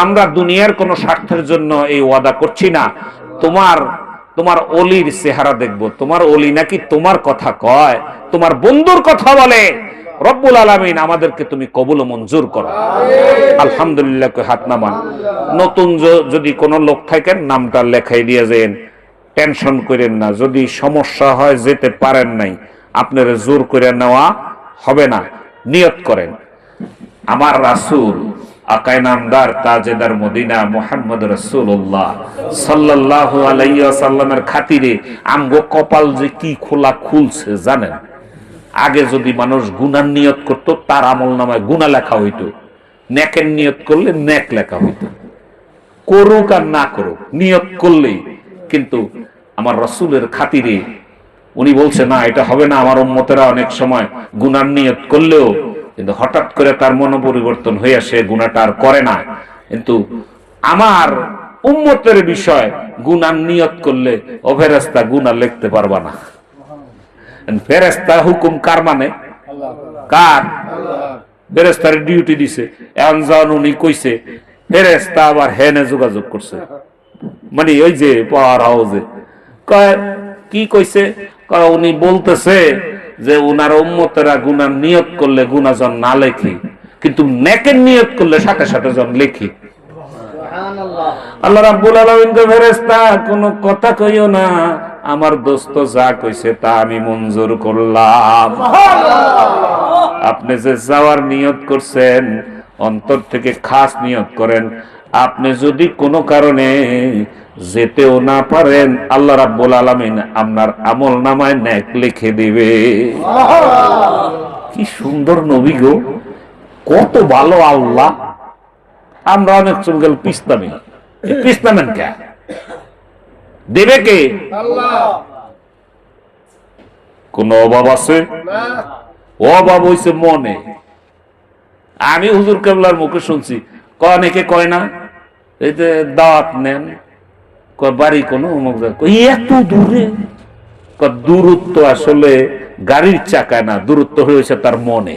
আমরা দুনিয়ার কোন স্বার্থের জন্য এই ওয়াদা করছি না, তোমার অলির চেহারা দেখবো। তোমার অলি নাকি তোমার কথা কয়, তোমার বন্ধুর কথা বলে। রব্বুল আলামিন আমাদেরকে তুমি কবুল ও মঞ্জুর করো। আলহামদুলিল্লাহ কই হাত নামান। নতুন যদি কোনো লোক থাকেন নামটা লেখাই দিয়ে যান, টেনশন করেন না। যদি সমস্যা হয় যেতে পারেন নাই, আপনার জোর করে নেওয়া হবে না। নিয়ত করেন আমার রাসূল আকায়ে নামদার তাজেদার মদিনা মুহাম্মদ রাসূলুল্লাহ সাল্লাল্লাহু আলাইহি ওয়াসাল্লামের খাতিরে আমগো কপাল যে কি খোলা খুলছে জানেন। আগে যদি মানুষ গুনার নিয়ত করত তার আমলনামায় গুনাহ লেখা হইতো, নেকের নিয়ত করলে নেক লেখা হইতো। করুক আর না করুক নিয়ত করলেই। কিন্তু আমার রাসূলের খাতিরে উনি বলছে না এটা হবে না। আমার উম্মতেরা অনেক সময় গুনার নিয়ত করলেও কিন্তু হঠাৎ করে তার মন পরিবর্তন হয়ে সে গুনাহটা আর করে না। কিন্তু আমার উম্মতের বিষয় গুনার নিয়ত করলে ও ফেরেশতা গুনাহ লিখতে পারবা না। ফেরেশতা হুকুম কার মানে? কার? ফেরেশতার ডিউটি দিছে। এখন যখন উনি কইছে, ফেরেশতা আবার হেনে যোগাযোগ করছে, মানে ওই যে পাওয়ার হাউসে। কি কইছে? উনি বলতেছে যে উনার উম্মতেরা গুনার নিয়ত করলে গুনাহ জন না লেখি, কিন্তু নেকের নিয়ত করলে সাথে সাথে জন লেখি। আল্লাহ রাব্বুল আলামিন কে ফেরেশতা কোনো কথা কইও না, আমার দোস্ত যা কইছে তা আমি মঞ্জুর করলাম। আপনি যে যাওয়ার নিয়ত করছেন অন্তর থেকে খাস নিয়ত করেন। আপনি যদি কোনো কারণে যেতেও না পারেন, আল্লাহ রাব্বুল আলামিন আপনার আমলনামায় নেক লিখে দিবে। কি সুন্দর নবী গো, কত ভালো আল্লাহ। আমরা অনেক চুলগাল পিস্তামি, পিস্তামেন কে দেবে কে? কোন অভাব আছে? অভাব হইছে মনে। আমি হুজুর কেবলার মুখে শুনছি, অনেকে কয় না এই যে দাওয়াত নেন, বাড়ি কোনো এত দূরে। দূরত্ব আসলে গাড়ির চাকায় না, দূরত্ব হয়েছে তার মনে।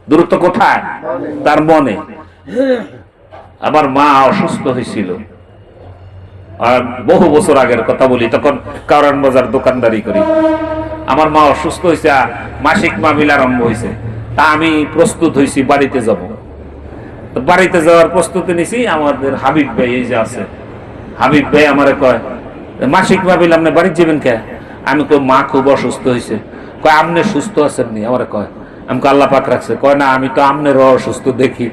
দূরত্ব কোথায়? তার মনে। আমার মা অসুস্থ হয়েছিল, বহু বছর আগের কথা বলি, তখন কারণ বাজার দোকানদারি করি। আমার মা অসুস্থ হয়েছে, মাসিক মাহফিল আরম্ভ হয়েছে। তা আমি প্রস্তুত হয়েছি বাড়িতে যাব। বাড়িতে যাওয়ার প্রস্তুতি নিছি। আমাদের হাবিব ভাই এই যে আছে, হাবিব ভাই আমারে কয় মাসিক মাহফিল আপনি বাড়ি যাবেন কে? আমি কই মা খুব অসুস্থ হয়েছে, কয় আপনি সুস্থ আছেন নি? আমার কয়, আমি আল্লাহ পাক রাখছে। কয় না, আমি তো আপনার অসুস্থ দেখি।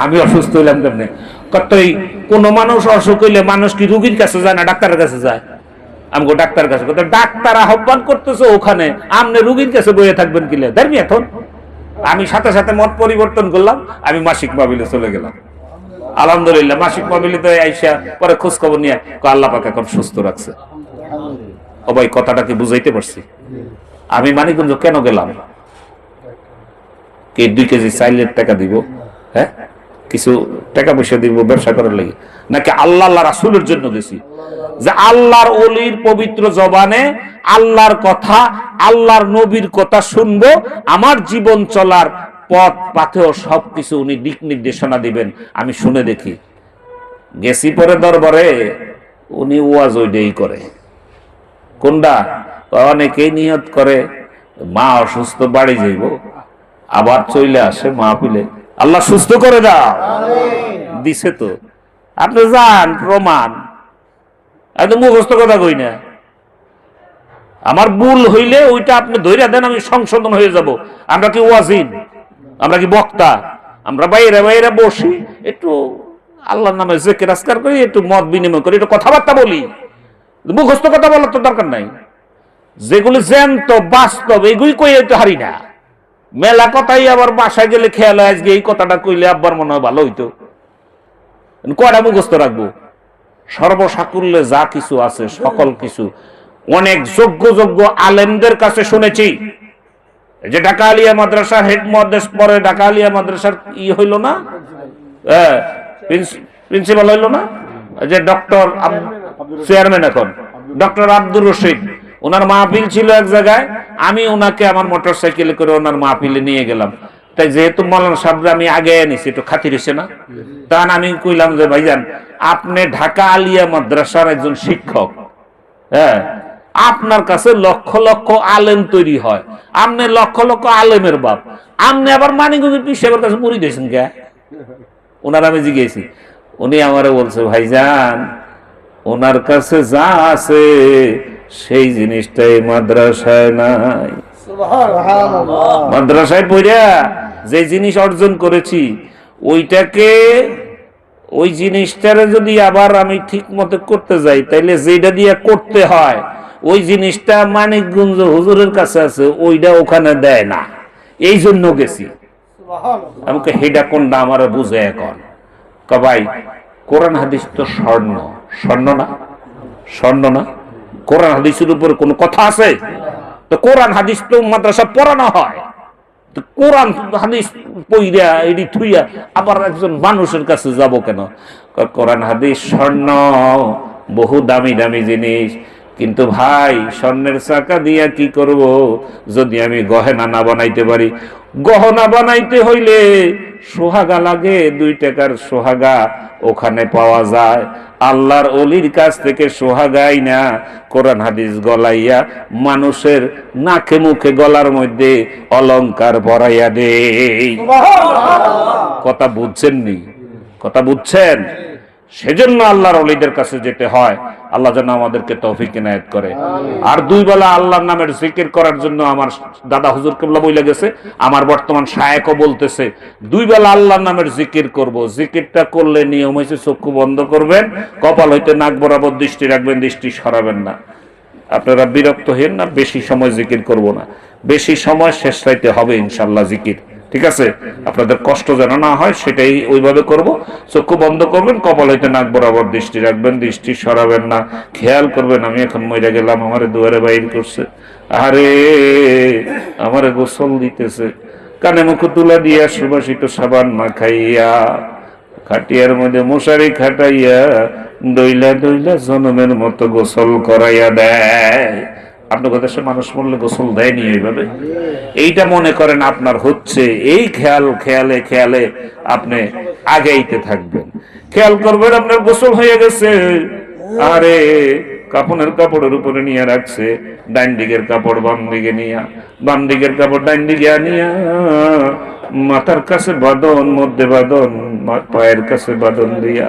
আমি অসুস্থ হইলাম কেমনে? কতই কোন মানুষ অসুখ হইলে মানুষ কি রুগীর কাছে যায় না ডাক্তারের কাছে যায়? আমি ডাক্তার কাছে, ডাক্তার আহ্বান করতেছে ওখানে, আপনি রুগীর কাছে বইয়ে থাকবেন কিলে ধর্মী এখন। আমি সাথে সাথে মত পরিবর্তন করলাম, আমি মাসিক মাহফিলে চলে গেলাম। আলহামদুলিল্লাহ মাসিক মাহফিলে তো আইসা পরে খোঁজ খবর নিয়ে আল্লাহ পাক এখন সুস্থ রাখছে। ও ভাই কথাটা কি বুঝাইতে পারছি? আমি মানিকগঞ্জ কেন গেলাম? কে 2 কেজি চাইলের টাকা দিব? হ্যাঁ, কিছু টাকা পয়সা দিব ব্যবসা করার লাগে? নাকি আল্লাহ রাসূলের জন্য গেছি? যে আল্লাহর ওলির পবিত্র জবানে আল্লাহর কথা, আল্লাহর নবীর কথা শুনবো, আমার জীবন চলার পথ পাথেও সবকিছু উনি দিক নির্দেশনা দিবেন, আমি শুনে দেখি। গেছি পরে দরবারে, উনি ওয়াজ ওইটাই করে। কোনটা? অনেকেই নিয়ত করে মা অসুস্থ বাড়ি যাইব, আবার চলে আসে মাহফিলে, আল্লাহ সুস্থ করে দাও। দিছে তো, আপনি যান প্রমাণ। একদম মুখস্থ কথা কই না। আমার ভুল হইলে ওইটা আপনি ধৈর্য দেন, আমি সংশোধন হয়ে যাব। আমরা কি ওয়াজিন? আমরা কি বক্তা? আমরা বাইরে বাইরে বসি, একটু আল্লাহর নামে জিকির আজকার করি, একটু মত বিনিময় করি, একটু কথাবার্তা বলি। মুখস্থ কথা বলার তো দরকার নাই। যেগুলি জ্যান্ত বাস্তব এগুলি কই একটু হারি না। মেলা কথাই আবার বাসায় গেলে খেয়াল হয়, আজকে এই কথাটা কইলে আব্বার মনে হয় ভালো হইতো। কয়টা মুখস্থ রাখবো? সর্বসাকুল্যে যা কিছু আছে সকল কিছু অনেক যোগ্য যোগ্য আলেমদের কাছে শুনেছি। যে ঢাকা আলিয়া মাদ্রাসার হেড মুহাদ্দিস, পরে ঢাকা আলিয়া মাদ্রাসার হইল না, প্রিন্সিপাল হইল না, যে ডক্টর চেয়ারম্যান এখন ডক্টর আব্দুর রশিদ, ওনার মাহফিল ছিল এক জায়গায়। আমি ওনাকে আমার মোটর সাইকেলে করে ওনার মাহফিলে নিয়ে গেলাম। তাই যেহেতু মৌলানা সাহেব আমি আগে এনেছি, একটু খাতির হয়েছে না, তখন আমি কইলাম যে ভাইজান, আপনি ঢাকা আলিয়া মাদ্রাসার একজন শিক্ষক, হ্যাঁ, আপনার কাছে লক্ষ লক্ষ আলেম তৈরি হয়, আপনি লক্ষ লক্ষ আলেমের বাপ, আপনি আবার মানিকগঞ্জের পীর সাহেবের কাছে মুড়ি দিয়েছেন কে? ওনার আমি জিজ্ঞেসি, উনি আমারে বলছে ভাইজান, ওনার কাছে যা আছে সেই জিনিসটাই মাদ্রাসায় নাই। মাদ্রাসায় পড়িয়া যে জিনিস অর্জন করেছি ওইটাকে, ওই জিনিসটারে যদি আবার আমি ঠিক মতো করতে যাই, তাইলে যেটা দিয়ে করতে হয় ওই জিনিসটা মানিকগঞ্জ হুজুরের কাছে আছে, ওইটা ওখানে দেয় না। এই জন্য গেছি। আমাকে হেডা কোনটা আমার বুঝে এখন ভাই, কোরআন হাদিস তো স্বর্ণ, স্বর্ণ না, স্বর্ণ না। কোরআন হাদিসের উপরে কোনো কথা আছে? তো কোরআন হাদিস তো মাদ্রাসা পড়ানো হয়। তো কোরআন হাদিস পইরা এডি থুইয়া আবার একজন মানুষের কাছে যাব কেন? কোরআন হাদিস স্বর্ণ, বহু দামি দামি জিনিস। কিন্তু ভাই, স্বর্ণের চাকা দিয়া কি করব যদি আমি গহনা না বানাইতে পারি? গহনা বানাইতে হইলে সোহাগা লাগে, 2 টাকার সোহাগা ওখানে পাওয়া যায়। আল্লাহর ওলির কাছ থেকে সোহাগাই না, কোরআন হাদিস গলাইয়া মানুষের নাকে মুখে গলার মধ্যে অলংকার ভরাইয়া দেই। কথা বুঝছেন নি? কথা বুঝছেন? সেজন্য আল্লাহর ওলিদের কাছে যেতে হয়। আল্লাহ যেন আমাদেরকে তৌফিক ইনায়েত করে। আর 2 বেলা আল্লাহর নামের জিকির করার জন্য আমার দাদা হুজুর কিবলা বইলা গেছে, আমার বর্তমান শায়েখও বলতেছে 2 বেলা আল্লাহর নামের জিকির করব। জিকিরটা করলে নিয়ম হয়েছে চক্ষু বন্ধ করবেন, কপাল হইতে নাক বরাবর দৃষ্টি রাখবেন, দৃষ্টি সরাবেন না। আপনারা বিরক্ত হন না, বেশি সময় জিকির করব না, বেশি সময় শেষ রাইতে হবে ইনশাআল্লাহ জিকির, ঠিক আছে? আপনাদের কষ্ট যেন না হয় সেটাই ওইভাবে করব। চক্ষু বন্ধ করবেন, কপাল হইতে নাক বরাবর দৃষ্টি রাখবেন, দৃষ্টি সরাবেন না। খেয়াল করবেন আমি এখন মরে গেলাম, আমারে দুয়ারে বাইর করছে, আরে আমারে গোসল দিতেছে, কানে মুখ তুলা দিয়া সুবাসিত সাবান মাখাইয়া খাটিয়ার মধ্যে মশারি খাটাইয়া দইলা দইলা জনমের মতো গোসল করাইয়া দেয়। আপনার কথা সে মানুষ মরলে গোসল দেয়নি এইভাবে? এইটা মনে করেন আপনার হচ্ছে, এই খেয়ালে খেয়ালে আপনি আগাইতে থাকবেন। খেয়াল করবেন আপনার গোসল হয়ে গেছে, আরে কাপড়ের কাপড়ের উপরে নিয়ে রাখছে, ডাইন দিকের কাপড় বাম দিকে নিয়া, বাম দিকের কাপড় ডাইন দিকে আনিয়া মাথার কাছে বাঁধন, মধ্যে বাঁধন, পায়ের কাছে বাঁধন দিয়া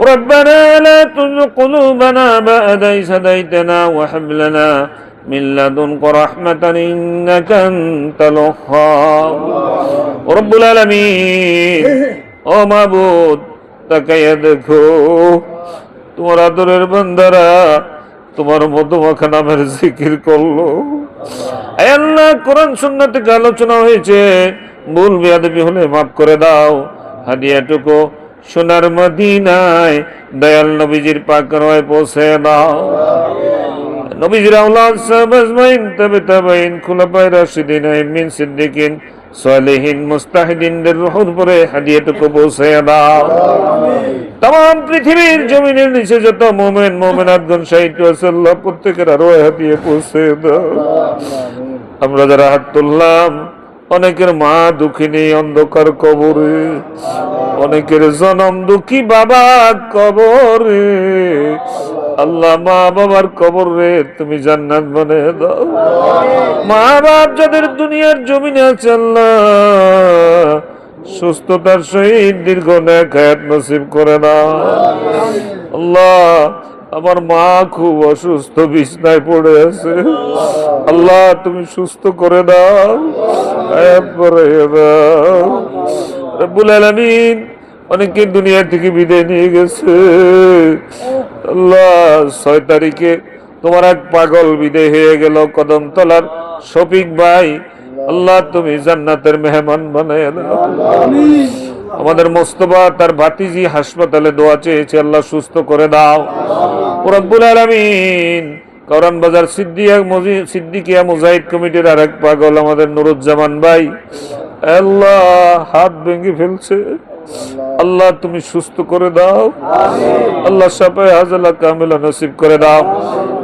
ربنا لا تزغ قلوبنا بعد إذ هديتنا وهب لنا من لدنك رحمة إنك أنت الوهاب رب العالمين ও মাবুদ তাকাইয়া দেখো তোমার আদরের বান্দারা তোমার মধুমাখা নামের জিকির করলো। আয় আল্লাহ, কোরআন সুন্নাহ থেকে আলোচনা হয়েছে, ভুল বেয়াদবি হলে মাফ করে দাও। হাদিয়াটুকু সোনার মদিনায় দয়াল নবীজির পাক রয়ে পৌঁছে দাও। নবীজির আওলাদ সাহাবা আজমাইন তাবেঈন খুলাফায়ে রাশিদিন আইমিন সিদ্দিকিন সালেহিন মুস্তাহিদিনদের রূহের উপরে হাদিয়াটুকু পৌঁছে দাও। तमाम পৃথিবীর জমিনের নিচে যত মুমিন মুমিনাতগণ শহীদ হয়েছে আল্লাহ প্রত্যেকের রূহে হাদিয়া পৌঁছে দাও। আমরা যারা হাত তুললাম, অনেকের মা দুঃখিনী অন্ধকার কবরে, অনেকের জনম দুঃখী বাবা কবরে। আল্লাহ মা বাবার কবরে তুমি জান্নাত বানিয়ে দাও। মা বাপ যাদের দুনিয়ার জমিনে আছে আল্লাহ সুস্থতার সহিত দীর্ঘ নেক হায়াত নসিব করে দাও। আল্লাহ আমার মা খুব অসুস্থ, বিছনায় পড়ে আছে, আল্লাহ তুমি সুস্থ করে দাও, হায়াত বাড়াইয়া দাও। রব্বুল আলামিন অনেকে দুনিয়া থেকে বিদায় নিয়ে গেছে আল্লাহ। 6 তারিখে তোমার এক পাগল বিদায় হয়ে গেল, কদমতলার শফিক ভাই, আল্লাহ তুমি জান্নাতের মেহমান বানায় দাও। আমাদের মোস্তফা তার ভাতিজি হাসপাতালে দোয়া চেয়েছে, আল্লাহ সুস্থ করে দাও। রব্বুল আলামিন কারণ বাজার সিদ্দিকিয়া মুজাহিদ কমিটির আরেক পাগল আমাদের নুরুজ্জামান ভাই, আল্লাহ হাত ভেঙে ফেলছে, আল্লাহ তুমি সুস্থ করে দাও। আল্লাহ শাফায়ে আজলা কামিলা নসিব করে দাও।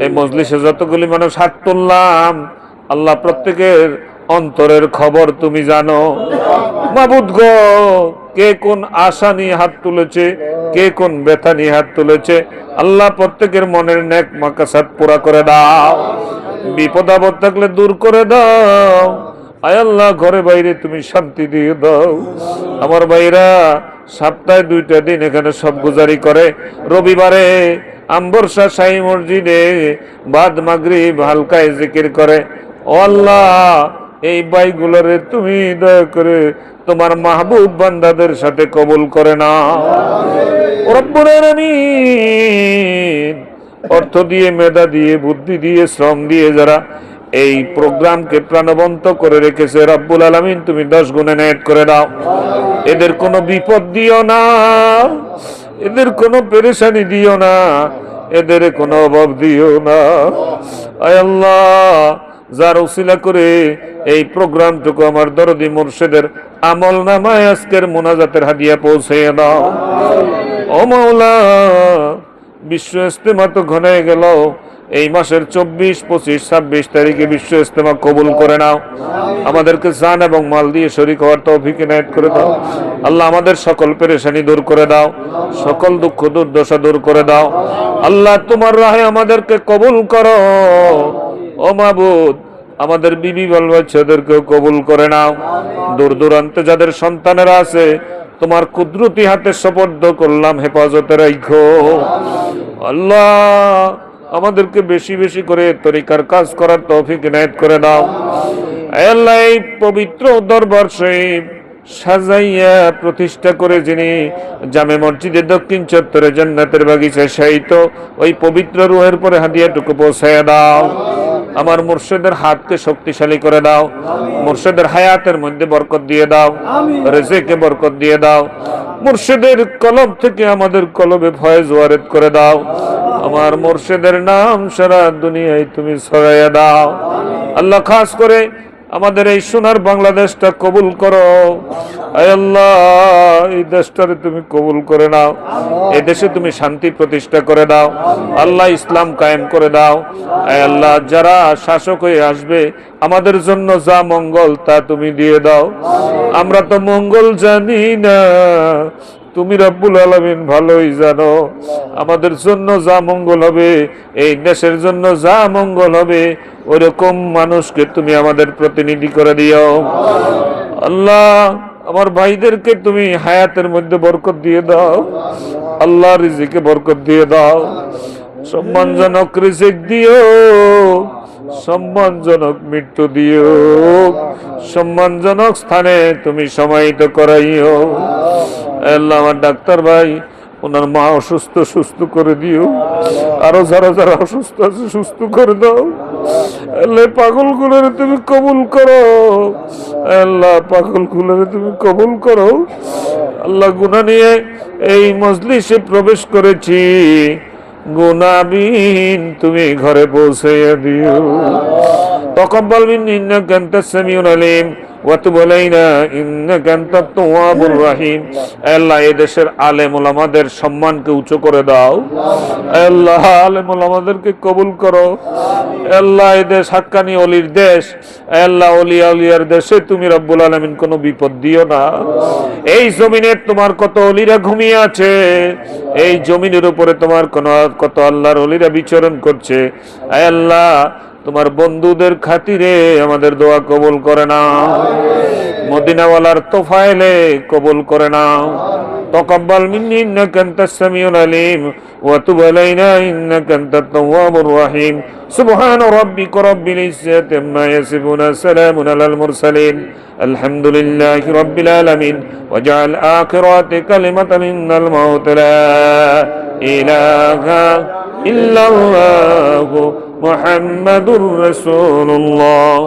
এই মজলিসে যতগুলি মানুষ হাত তুললাম আল্লাহ প্রত্যেকের অন্তরের খবর তুমি জানো। মাবুদ গো, কে কোন আশা নিয়ে হাত তুলেছে, কে কোন ব্যথা নিয়ে হাত তুলেছে, আল্লাহ প্রত্যেকের মনের নেক মাকাসাদ পুরা করে দাও। বিপদ আপদ থাকলে দূর করে দাও। আয় আল্লাহ ঘরে বাইরে তুমি শান্তি দিয়ে দাও। আমার ভাইরা সপ্তাহে 2টা দিন এখানে সব গুজারি করে, রবিবারে আম্বরসা শাহী মসজিদে বাদ মাগরিব হালকায় জিকির করে। ও আল্লাহ এই ভাইগুলোরে তুমি দয়া করে তোমার মাহবুব বান্দাদের সাথে কবুল করে নাও। রব্বুল আলামিন অর্থ দিয়ে, মেধা দিয়ে, বুদ্ধি দিয়ে, শ্রম দিয়ে যারা এই প্রোগ্রামকে প্রাণবন্ত করে রেখেছে রব্বুল আলামিন তুমি 10 গুণে নেট করে দাও। এদের কোনো বিপদ দিও না, এদের কোনো পেরেশানি দিও না, এদের কোনো অভাব দিও না। আয় আল্লাহ যার উসিলা করে এই প্রোগ্রামটুকু আমার দরদি মুর্শিদের আমল নামায় আজকের মোনাজাতের হাদিয়া পৌঁছে দাও। ও মাওলা বিশ্ব ইস্তেমা তো ঘনায় গেল, এই মাসের 24, 25, 26 তারিখে বিশ্ব ইস্তেমা কবুল করে নাও। আমাদেরকে জান এবং মাল দিয়ে শরীক হওয়ার তৌফিক ইনায়েত করে দাও। আল্লাহ আমাদের সকল পেরেশানি দূর করে দাও, সকল দুঃখ দুর্দশা দূর করে দাও। আল্লাহ তোমার রাহে আমাদেরকে কবুল করো। ও মাবুদ আমাদের বিবি বাল বাচ্চাদেরকেও কবুল করে নাও। দূর দূরান্তে যাদের সন্তানেরা আছে তোমার কুদরতি হাতে সুপর্দ করলাম, হেফাজতে রাখো। আল্লাহ আমাদেরকে বেশি বেশি করে তরিকার কাজ করার তৌফিক ইনায়েত করে দাও। আল্লাহ এই পবিত্র দরবার শরীফ সাজাইয়া প্রতিষ্ঠা করে যিনি জামে মসজিদের দক্ষিণ চত্বরে জান্নাতের বাগিচায় শায়িত, ওই পবিত্র রূহের পরে হাদিয়াটুকু পৌঁছায় দাও। আমার মুর্শিদের হাতকে শক্তিশালী করে দাও, মুর্শিদের হায়াতের মধ্যে বরকত দিয়ে দাও, রিজিকে বরকত দিয়ে দাও। মুর্শিদের কলব থেকে আমাদের কলবে ফয়েজ ওয়ারিদ করে দাও। আমার মুর্শিদের নাম সারা দুনিয়ায় তুমি ছড়াইয়া দাও। আল্লাহ খাস করে আমাদের এই সোনার বাংলাদেশটা কবুল করো। আয় আল্লাহ এই দেশটারে তুমি কবুল করে নাও, এই দেশে তুমি শান্তি প্রতিষ্ঠা করে দাও। আল্লাহ ইসলাম কায়েম করে দাও। আয় আল্লাহ যারা শাসক হয়ে আসবে আমাদের জন্য যা মঙ্গল তা তুমি দিয়ে দাও। আমরা তো মঙ্গল জানি না, তুমি রব্বুল আলামিন ভালোই জানো। আমাদের জন্য যা মঙ্গল হবে, এই দেশের জন্য যা মঙ্গল হবে, ওইরকম মানুষকে তুমি আমাদের প্রতিনিধি করে দিও। আল্লাহ আমার ভাইদেরকে তুমি হায়াতের মধ্যে বরকত দিয়ে দাও। আল্লাহ রিজিকে বরকত দিয়ে দাও, সম্মানজনক রিজিক দিও, সম্মানজনক মৃত্যু দিও, সম্মানজনক স্থানে তুমি সমাহিত করাইও। আল্লাহ আমার ডাক্তার ভাই, ওনার মা অসুস্থ, সুস্থ করে দিও, আরো যারা যারা অসুস্থ আছে সুস্থ করে দাও। আল্লাহ পাগল গুলোরে তুমি কবুল করো, আল্লাহ পাগল গুলোরে তুমি কবুল করো। আল্লাহ গুনাহ নিয়ে এই মজলিসে প্রবেশ করেছি, গুনাহবিহীন তুমি ঘরে পৌঁছাইয়া দিও। তাকাব্বাল মিন্নি ইন্নাকা আনতাস সামিউল আলিম ওয়া তুব আলাইনা ইন্নাকা আনতাত তাওয়াবুর রহিম। আল্লাহ এই দেশের আলেম ওলামাদের সম্মানকে উঁচু করে দাও, আল্লাহ আলেম ওলামাদেরকে কবুল করো। আল্লাহ এই দেশ হাক্কানি ওলির দেশ, আল্লাহ ওলিয়া ওলিয়ার দেশে তুমি রব্বুল আলামিন কোনো বিপদ দিও না। এই জমিনে তোমার কত ওলিরা ঘুমিয়ে আছে, এই জমিনের উপরে তোমার কত আল্লাহর ওলিরা বিচরণ করছে। আল্লাহ তোমার বন্ধুদের খাতিরে আমাদের দোয়া কবুল করে নাও, মদিনাওয়ালার তোফায়েলে কবুল করে নাও। তাকাব্বাল মিন্নি ইন্নাকা আনতাস সামিউল আলিম ওয়া তুব আলাইনা ইন্নাকা আনতাত তাওয়াবুর রহিম। সুবহান রাব্বিকা রাব্বিল ইজ্জাতি আম্মা ইয়াসিফুন, সালামুন আলাল মুরসালিন, আলহামদুলিল্লাহি রাব্বিল আলামিন। ওয়াজআল আখিরাতি কালিমাতান মিনাল মাউত লা ইলাহা ইল্লাল্লাহু মুহাম্মাদুর রাসূলুল্লাহ।